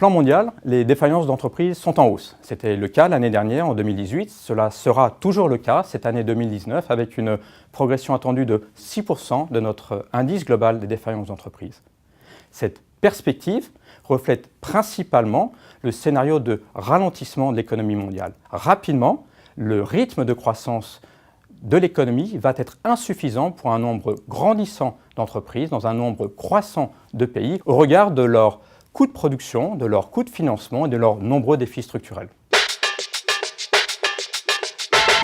plan mondial, les défaillances d'entreprises sont en hausse. C'était le cas l'année dernière, en 2018. Cela sera toujours le cas cette année 2019, avec une progression attendue de 6% de notre indice global des défaillances d'entreprises. Cette perspective reflète principalement le scénario de ralentissement de l'économie mondiale. Rapidement, le rythme de croissance de l'économie va être insuffisant pour un nombre grandissant d'entreprises dans un nombre croissant de pays au regard de leurs coûts de production, de leurs coûts de financement et de leurs nombreux défis structurels.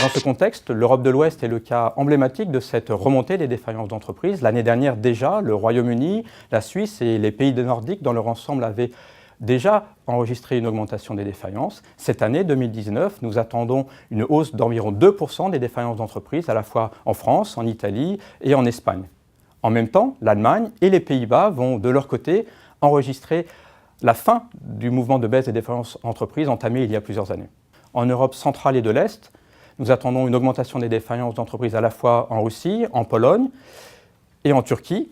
Dans ce contexte, l'Europe de l'Ouest est le cas emblématique de cette remontée des défaillances d'entreprises. L'année dernière déjà, le Royaume-Uni, la Suisse et les pays nordiques dans leur ensemble avaient déjà enregistré une augmentation des défaillances. Cette année 2019, nous attendons une hausse d'environ 2% des défaillances d'entreprises, à la fois en France, en Italie et en Espagne. En même temps, l'Allemagne et les Pays-Bas vont de leur côté enregistrer la fin du mouvement de baisse des défaillances d'entreprises entamé il y a plusieurs années. En Europe centrale et de l'Est, nous attendons une augmentation des défaillances d'entreprises à la fois en Russie, en Pologne et en Turquie,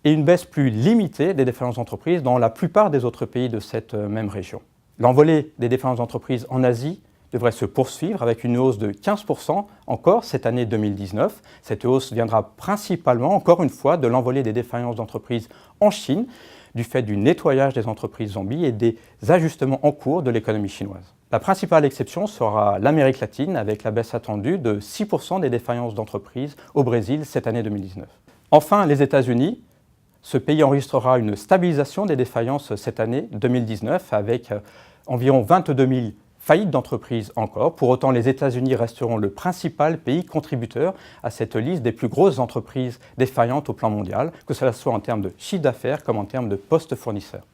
et une baisse plus limitée des défaillances d'entreprises dans la plupart des autres pays de cette même région. L'envolée des défaillances d'entreprises en Asie devrait se poursuivre avec une hausse de 15% encore cette année 2019. Cette hausse viendra principalement, encore une fois, de l'envolée des défaillances d'entreprises en Chine, du fait du nettoyage des entreprises zombies et des ajustements en cours de l'économie chinoise. La principale exception sera l'Amérique latine, avec la baisse attendue de 6% des défaillances d'entreprises au Brésil cette année 2019. Enfin, les États-Unis. Ce pays enregistrera une stabilisation des défaillances cette année 2019 avec environ 22 000 faillites d'entreprises encore. Pour autant, les États-Unis resteront le principal pays contributeur à cette liste des plus grosses entreprises défaillantes au plan mondial, que cela soit en termes de chiffre d'affaires comme en termes de postes fournisseurs.